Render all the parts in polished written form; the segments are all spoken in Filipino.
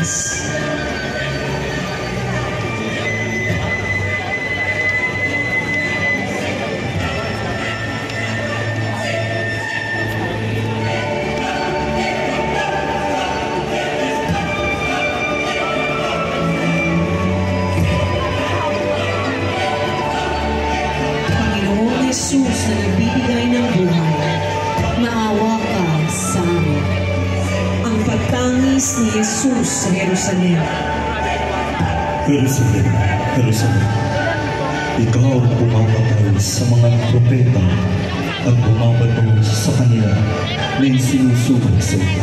Diyos. Jesus na nagbibigay ng buhay, maawa ka sa amin. Ang pagtangis ni Jesus sa Jerusalem. Jerusalem, Jerusalem, ikaw ang pumapatay sa mga propeta at bumabato sa kanila na isinusugat sa iyo.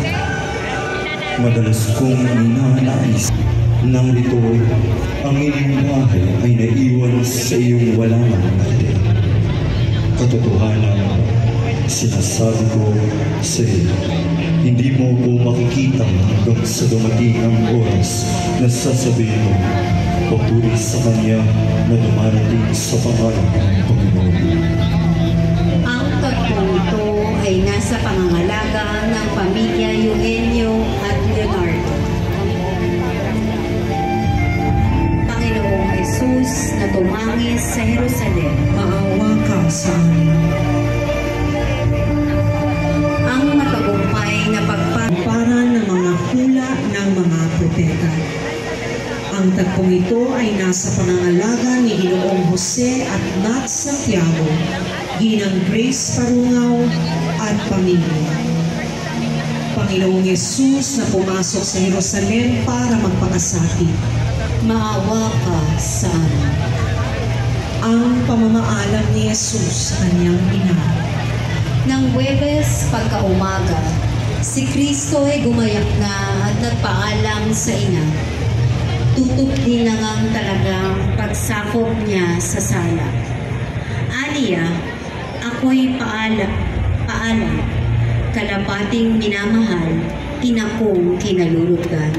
Madalas kong ninanais nang ito ang inyong bahay ay naiwan sa iyong walang natin. Katotohanan, sinasabi ko sa iyo, hindi mo ko makikita hanggang sa dumating ang oras na sasabihin mo, papuri sa Kanya na dumarating sa pangalan ng Panginoon. Ang tagpong ito ay nasa pangangalaga ng pamilya Eugenio at Leonardo. Panginoong Jesus na tumangis sa Jerusalem, maawa ka sa amin. ang matagumpay na Para ng mga hula ng mga propeta. Ang tagpong ito ay nasa pangangalaga ni Ginoong Jose at Nat Santiago, Ginang Grace Parungaw at pamilya. Panginoong Jesus na pumasok sa Jerusalem para magpakasakit, maawa ka sa amin. ang pamamaalam ni Jesus sa kanyang ina. Nang Huwebes pagkaumaga, si Kristo ay gumayak na at nagpaalam sa ina. Tutup din na ngang talagang pagsakop niya sa sala. Aniya, ako'y paalam, kalapating minamahal, ina kong kinalulugdan.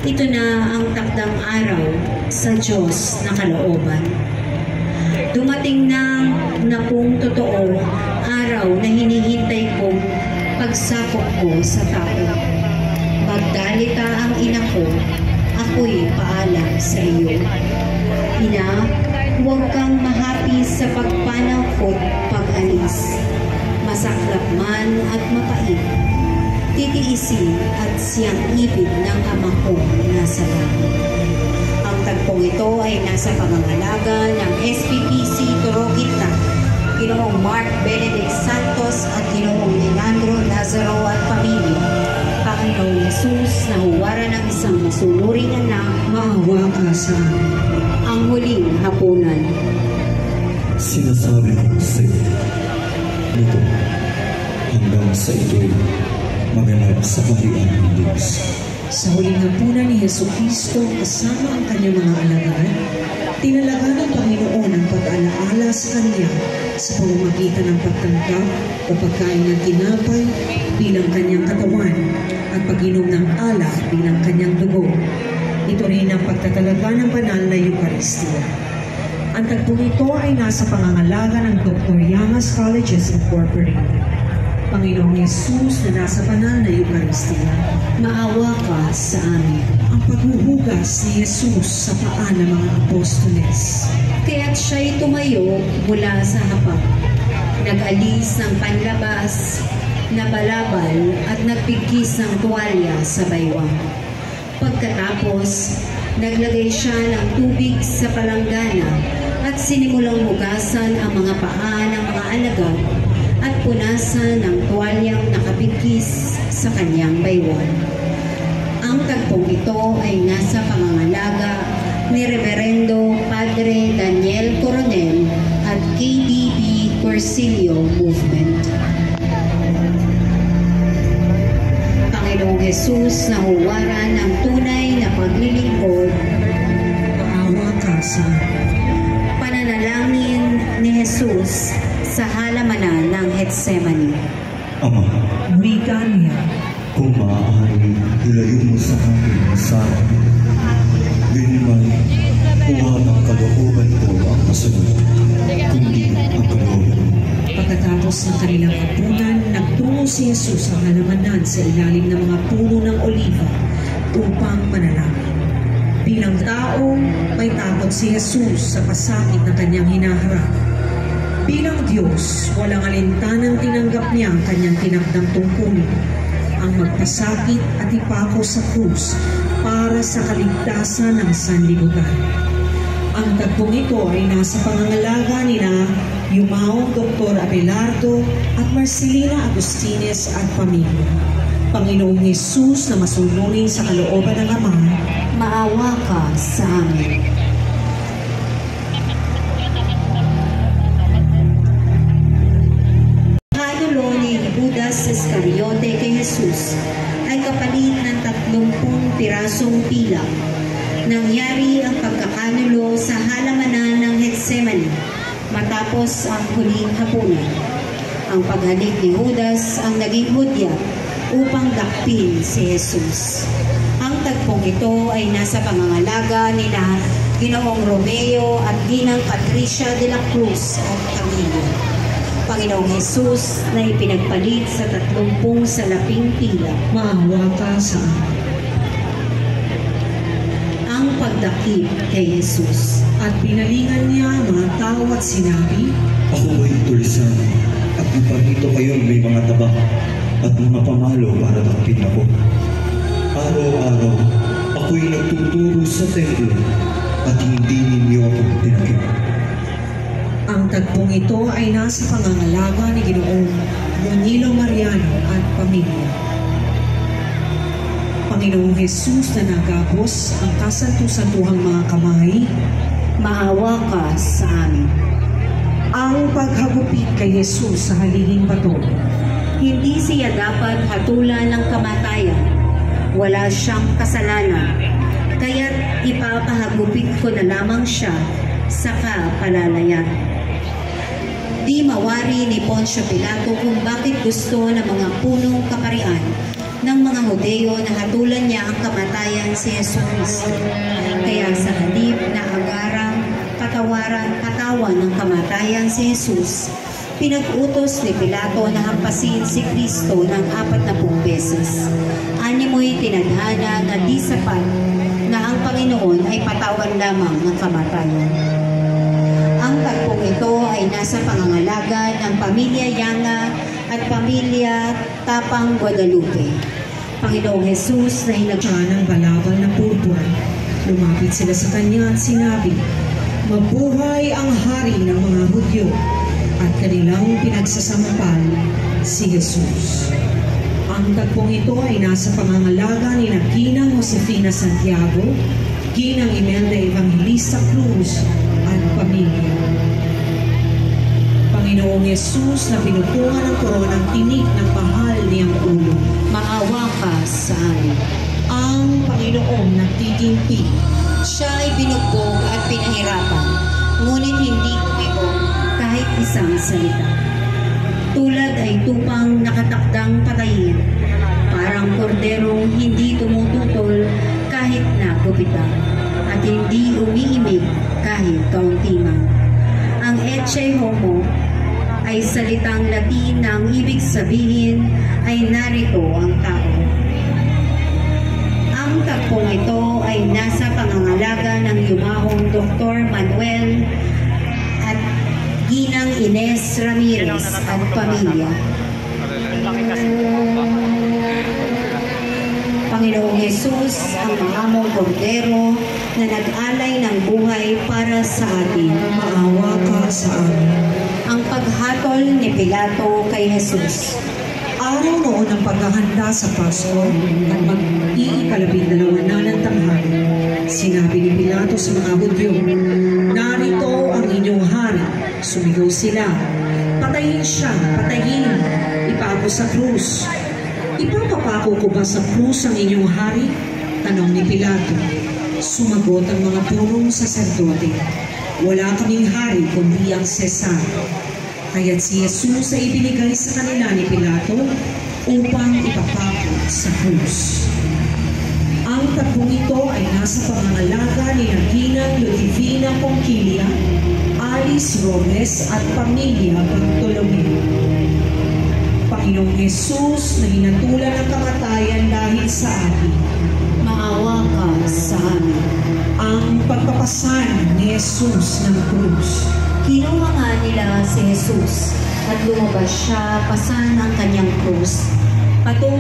Ito na ang takdang araw sa Diyos na kalooban. Dumating na kung totoo araw na hinihintay kong pagsapok ko sa tao. Magdalita ang ina ko, ako'y paalam sa iyo. Ina, huwag kang mahapis sa pagpanangkot pag-alis. Masaklap man at mapait, titiisin at siyang ibig ng ama ko nasa langit. Ang tagpong ito ay nasa pangangalaga ng SPPC Torokita, Ginoong Mark Benedict Santos at Ginoong Leandro Lazaro at pamilya. Panginoong Jesus na huwara ng isang masunuring anak, Maawa ka sa amin. ang huling hapunan. Sinasabi ko sa iyo, ito, hanggang sa ito'y maganap sa kaharian ng Diyos. Sa huling hapunan ni Jesucristo kasama ang kanyang mga alagad, tinalaga ng Panginoon ang pag-alaala sa Kanya sa pamamagitan ng pagtanggap o pagkain ng tinapay bilang Kanyang katawan at pag-inom ng alak bilang Kanyang dugo. Ito rin ang pagtatalaga ng banal na Eucharistia. Ang tagpong ito ay nasa pangangalaga ng Dr. Llamas Colleges Incorporated. Panginoong Jesus na nasa banal na Eucharistia, Maawa ka sa amin. ang paghuhugas ni Jesus sa paa ng mga apostoles. Kaya't siya'y tumayo mula sa hapag. Nag-alis ng panlabas, nabalabal at nagpigkis ng tuwalya sa baywang. Pagkatapos, naglagay siya ng tubig sa palanggana at sinimulang hugasan ang mga paa ng mga alagad at punasan ng tuwalyang nakapigkis sa kanyang baywang. Ang tagpong ito ay nasa pangangalaga ni Reverendo Padre Daniel Coronel at KDP Corsilio Movement. Panginoong Jesus na huwaran ng tunay na paglilingkod, Maawa ka sa amin. pananalangin ni Jesus sa halamanan ng Getsemani. Ama, Wika niya, kung maaari, ilayo mo sa akin ang sara. Ganyan, huwag ang kalooban ko ang masunod, kundi ang kalooban mo. pagkatapos ng kanilang hapunan, nagtungo si Jesus sa halamanan sa ilalim ng mga puno ng oliva upang manalangin. Bilang tao, may takot si Jesus sa pasakit na kanyang hinaharap. Bilang Diyos, walang alintanang tinanggap niya ang kanyang tinakdang tungkulin, ang magpasakit at ipako sa krus para sa kaligtasan ng sanlibutan. Ang tagpong ito ay nasa pangangalaga ni na Yumaong Dr. Abelardo at Marcelina Agustines at pamilya. Panginoong Jesus na masunurin sa kalooban ng Ama, maawa ka sa amin. Kanulo ni Judas Iscariote kay Jesus ay kapalit ng 30 pirasong pilak. Nangyari ang pagkakanulo sa halamanan ng Getsemani matapos ang huling hapunan. Ang paghalik ni Judas ang naging hudya upang dakpin si Jesus. Ang tagpong ito ay nasa pangangalaga nila Ginoong Romeo at Ginang Patricia de la Cruz at pamilya. Panginoong Jesus na ipinagpalit sa 30 salaping pilak, maawa ka sa amin. ang pagdakip kay Jesus. At pinalingan niya ang mga tao at sinabi, Ako ay tulisan at naparito kayo may mga taba at mga pamalo para dakpin ako. Araw-araw, ako'y nagtuturo sa templo at hindi ninyo ako pinakip. ang tagpong ito ay nasa pangangalaga ni Ginoong Ronilo Mariano at pamilya. Panginoong Jesus na nagabos ang kasantu-santuhang mga kamay, Maawa ka sa amin. ang paghagupit kay Jesus sa halihing bato, Hindi siya dapat hatulan ng kamatayan. Wala siyang kasalanan. Kaya't ipapahagupit ko na lamang siya sa kapalalayan. Di mawari ni Poncio Pilato kung bakit gusto ng mga punong kaparian ng mga Hudeo na hatulan niya ang kamatayan si Jesus Cristo. Kaya sa halip na agarang katawan ng kamatayan si Jesus, pinag-utos ni Pilato na hampasin si Kristo ng 40 beses. Animoy tinadhana na di sapat na ang Panginoon ay patawan lamang ng kamatayan. Ang tagpong ito ay nasa pangangalaga ng pamilya Yanga at pamilya Tapang Guadalupe. Panginoong Jesus na siya ng balabal na purpura. Lumapit sila sa kanya at sinabi, Mabuhay ang hari ng mga Hudyo, at kanilang pinagsasampal si Jesus. Ang tagpong ito ay nasa pangangalaga ni Ginang Josefina Santiago, Ginang Imelda Evangelista Cruz at pamilya. Panginoong Jesus na pinutungan ng koronang tinik ng mahal niyang ulo, maawa ka sa amin. ang Panginoong nagtitimpi, Siya ay binugbog at pinahirapan, ngunit hindi kumibo kahit isang salita. Tulad ay tupang nakatakdang patayin, parang korderong hindi tumututol kahit nagupitan, at hindi umiimig kahit kaunti man. Ang ecce homo ay salitang Latin na ang ibig sabihin ay narito ang tao. Ang tagpong ito ay nasa pangangalaga ng Yumahong Dr. Manuel at Ginang Ines Ramirez at pamilya. Panginoong Jesus, ang mahamong kordero na nag-alay ng buhay para sa atin, maawa ka sa amin. ang paghatol ni Pilato kay Jesus. Araw noon ng paghahanda sa Pasko at mag-iikalabindalawa na ng tanghali, sinabi ni Pilato sa mga Hudyo, narito ang inyong hari. Sumigaw sila, patayin siya, patayin, ipako sa krus. Ipapapako ko ba sa krus ang inyong hari? Tanong ni Pilato. Sumagot ang mga punong saserdote, wala kaming hari kundi ang Cesar. Kaya't si Jesus ay ibinigay sa kanila ni Pilato upang ipapako sa krus. Ang tagpong ito ay nasa pangangalaga ni Ginang Ludivina Ponquilia, Alice Robles at pamilya Bartolomeo. Panginoong Jesus na hinatulan ng kamatayan dahil sa atin, maawa ka sa amin. Ang pagpapasan ni Jesus ng krus. Kinuha nga nila si Jesus at lumabas siya pasan ang kanyang krus patungo